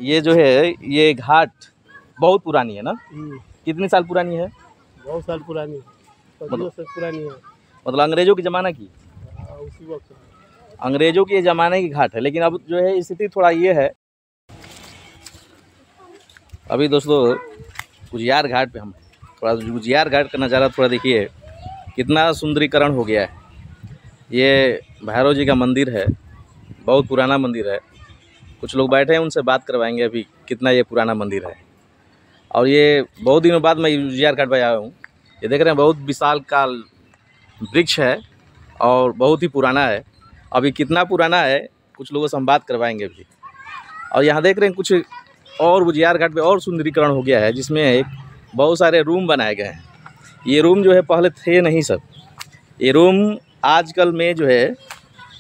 ये जो है ये घाट बहुत पुरानी है ना? कितने साल पुरानी है? बहुत साल पुरानी, सदियों से पुरानी है। मतलब अंग्रेजों के ज़माना की? उसी वक्त अंग्रेजों के ज़माने की घाट है, लेकिन अब जो है स्थिति थोड़ा ये है। अभी दोस्तों गुजियार घाट पे हम थोड़ा गुजियार घाट का नज़ारा थोड़ा देखिए, कितना सुंदरीकरण हो गया है। ये भैरव जी का मंदिर है, बहुत पुराना मंदिर है। कुछ लोग बैठे हैं, उनसे बात करवाएंगे अभी कितना ये पुराना मंदिर है। और ये बहुत दिनों बाद मैं गुजियार घाट पर आया हूँ। ये देख रहे हैं बहुत विशाल काल वृक्ष है और बहुत ही पुराना है। अभी कितना पुराना है कुछ लोगों से हम बात करवाएंगे अभी। और यहाँ देख रहे हैं कुछ और गुजियार घाट पे और सुंदरीकरण हो गया है, जिसमें एक बहुत सारे रूम बनाए गए हैं। ये रूम जो है पहले थे नहीं सब। ये रूम आजकल में जो है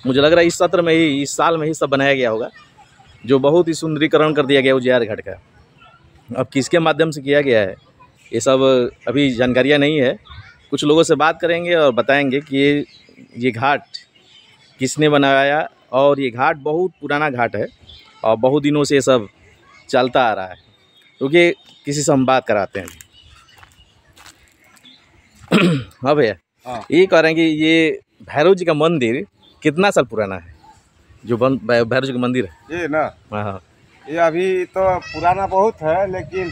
मुझे लग रहा है इस सत्र में ही, इस साल में ही सब बनाया गया होगा, जो बहुत ही सुंदरीकरण कर दिया गया गुजियार घाट का। अब किसके माध्यम से किया गया है ये सब अभी जानकारियाँ नहीं है। कुछ लोगों से बात करेंगे और बताएंगे कि ये घाट किसने बनाया। और ये घाट बहुत पुराना घाट है और बहुत दिनों से ये सब चलता आ रहा है। क्योंकि किसी से हम बात कराते हैं। हाँ भैया, ये कह रहे हैं कि ये भैरव जी का मंदिर कितना साल पुराना है? जो भैरव जी का मंदिर है ये ना, हाँ, ये अभी तो पुराना बहुत है, लेकिन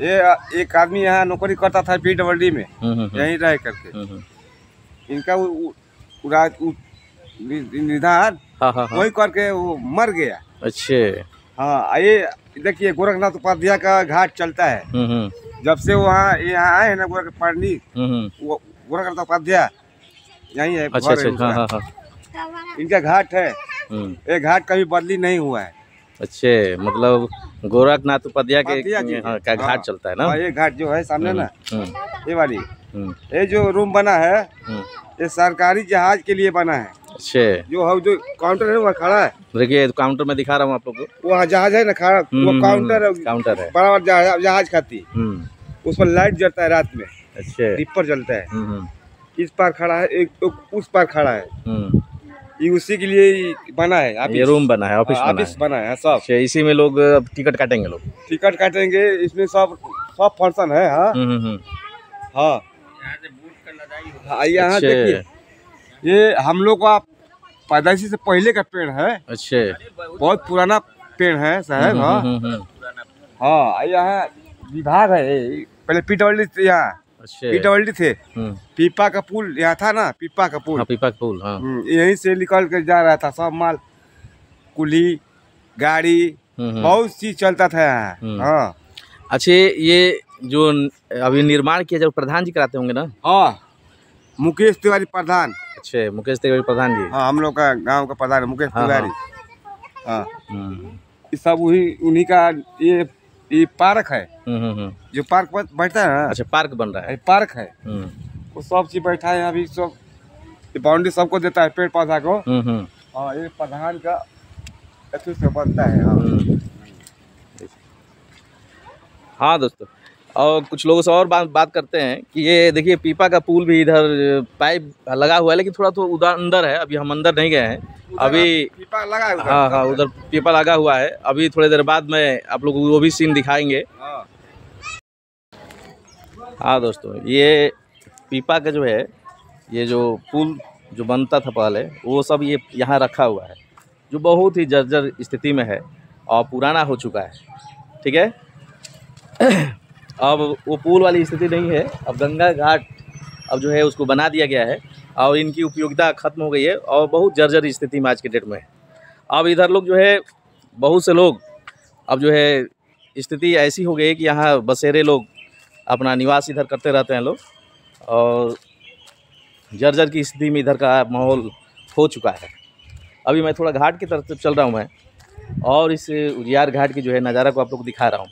ये एक आदमी यहाँ नौकरी करता था PWD में, यहीं रह करके इनका निधन वही करके वो मर गया। अच्छे, हाँ, ये देखिए गोरखनाथ उपाध्याय का घाट चलता है। जब से वहाँ यहाँ आए हैं ना गोरख पंडित, गोरखनाथ उपाध्याय यही है। अच्छा, इनका घाट है। ये घाट कभी बदली नहीं हुआ है। अच्छे, मतलब गोरखनाथ उपाध्याय का घाट चलता है ना? ये घाट जो है सामने ना, ये वाली, ये जो रूम बना है ये सरकारी जहाज के लिए बना है। अच्छे, जो काउंटर है वहाँ खड़ा है। देखिए काउंटर में दिखा रहा हूँ आप लोग को, वहाँ जहाज है ना खड़ा, वो काउंटर है, बड़ा बड़ा जहाज खाती, उस पर लाइट जलता है रात में। अच्छे, दीपर जलता है। इस पार खड़ा है, एक उस पार खड़ा है। ये उसी के लिए बना है। ये रूम बना है, ऑफिस बना है सब। इसी में लोग टिकट काटेंगे, लोग टिकट काटेंगे, इसमें सब फंक्शन है। हाँ हाँ, यहाँ देखिए, ये हम लोग का पैदाइशी से पहले का पेड़ है। अच्छे, बहुत पुराना पेड़ है साहब। हाँ, यहाँ विभाग है, पहले PWD यहाँ PWD थे। पीपा का पुल यहाँ था ना, पीपा का पुल, पीपा का पुल, हाँ। यहीं से निकल कर जा रहा था सब माल, कुली, गाड़ी, बहुत चीज चलता था यहाँ। हाँ, अच्छे, ये जो अभी निर्माण किया जब प्रधान जी कराते होंगे ना? हाँ, मुकेश तिवारी प्रधान। अच्छे, मुकेश तिवारी प्रधान जी। हाँ, हम लोग का गांव का प्रधान है मुकेश तिवारी। हाँ, ये सब उन्हीं का। ये पार्क है, जो पार्क पर बैठता है ना। अच्छा, पार्क बन रहा है, पार्क है। वो सब चीज बैठा है अभी, सब बाउंड्री सबको देता है, पेड़ पौधा को। हाँ, ये प्रधान का अच्छे से बनता है। हाँ दोस्तों, और कुछ लोगों से और बात करते हैं कि ये देखिए पीपा का पुल भी इधर पाइप लगा हुआ है, लेकिन थोड़ा तो उधर अंदर है। अभी हम अंदर नहीं गए हैं अभी। पीपा लगा है, हाँ, उधर पीपा लगा हुआ है। अभी थोड़ी देर बाद में आप लोग वो भी सीन दिखाएंगे। हाँ दोस्तों, ये पीपा का जो है, ये जो पुल जो बनता था पहले, वो सब ये यहाँ रखा हुआ है, जो बहुत ही जर्जर स्थिति में है और पुराना हो चुका है। ठीक है, अब वो पुल वाली स्थिति नहीं है। अब गंगा घाट अब जो है उसको बना दिया गया है और इनकी उपयोगिता ख़त्म हो गई है और बहुत जर्जर स्थिति में आज के डेट में है। अब इधर लोग जो है, बहुत से लोग अब जो है स्थिति ऐसी हो गई है कि यहाँ बसेरे लोग अपना निवास इधर करते रहते हैं लोग, और जर्जर की स्थिति में इधर का माहौल हो चुका है। अभी मैं थोड़ा घाट की तरफ चल रहा हूँ मैं, और इस उजियार घाट की जो है नज़ारा को आप लोग को दिखा रहा हूँ।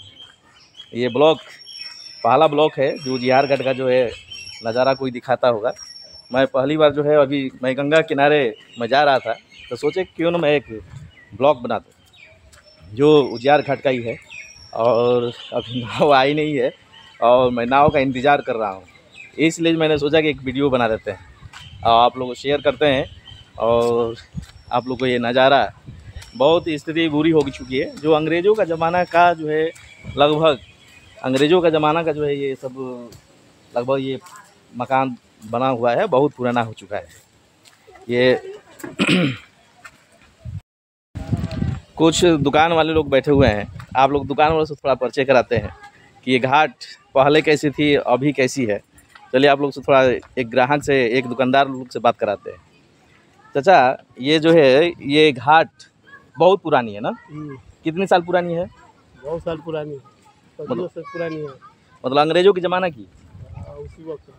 ये ब्लॉक पहला ब्लॉक है जो उजियार घाट का जो है नज़ारा कोई दिखाता होगा। मैं पहली बार जो है अभी मैं गंगा किनारे में जा रहा था, तो सोचे क्यों ना मैं एक ब्लॉग बना दूँ जो उजियार घाट का ही है। और अभी नाव आई नहीं है और मैं नाव का इंतज़ार कर रहा हूँ, इसलिए मैंने सोचा कि एक वीडियो बना देते हैं और आप लोगों को शेयर करते हैं और आप लोग को ये नज़ारा बहुत स्थिति बुरी हो चुकी है। जो अंग्रेज़ों का ज़माना का जो है, लगभग अंग्रेज़ों का ज़माना का जो है, ये सब लगभग ये मकान बना हुआ है, बहुत पुराना हो चुका है ये। कुछ दुकान वाले लोग बैठे हुए हैं, आप लोग दुकान वालों से थोड़ा परिचय कराते हैं कि ये घाट पहले कैसी थी, अभी कैसी है। चलिए आप लोग से थोड़ा एक ग्राहक से, एक दुकानदार लोग से बात कराते हैं। चाचा, ये जो है, ये घाट बहुत पुरानी है ना? कितनी साल पुरानी है? बहुत साल पुरानी है, सदियों से पुरानी है। मतलब अंग्रेज़ों के ज़माना की? उसी वक्त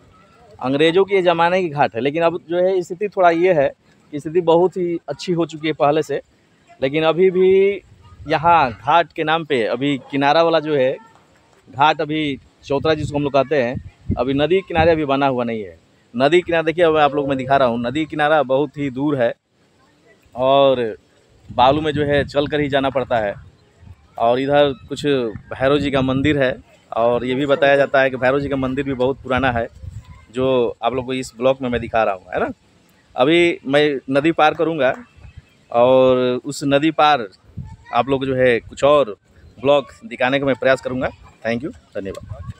अंग्रेज़ों के ज़माने की घाट है। लेकिन अब जो है स्थिति थोड़ा ये है कि स्थिति बहुत ही अच्छी हो चुकी है पहले से। लेकिन अभी भी यहाँ घाट के नाम पे अभी किनारा वाला जो है घाट, अभी चौतरा जिसको हम लोग कहते हैं, अभी नदी किनारे अभी बना हुआ नहीं है। नदी किनारा देखिए, अब आप लोग मैं दिखा रहा हूँ, नदी किनारा बहुत ही दूर है और बालू में जो है चल कर ही जाना पड़ता है। और इधर कुछ भैरव जी का मंदिर है, और ये भी बताया जाता है कि भैरव जी का मंदिर भी बहुत पुराना है, जो आप लोग को इस ब्लॉक में मैं दिखा रहा हूँ, है ना। अभी मैं नदी पार करूँगा और उस नदी पार आप लोग जो है कुछ और ब्लॉग दिखाने का मैं प्रयास करूँगा। थैंक यू, धन्यवाद।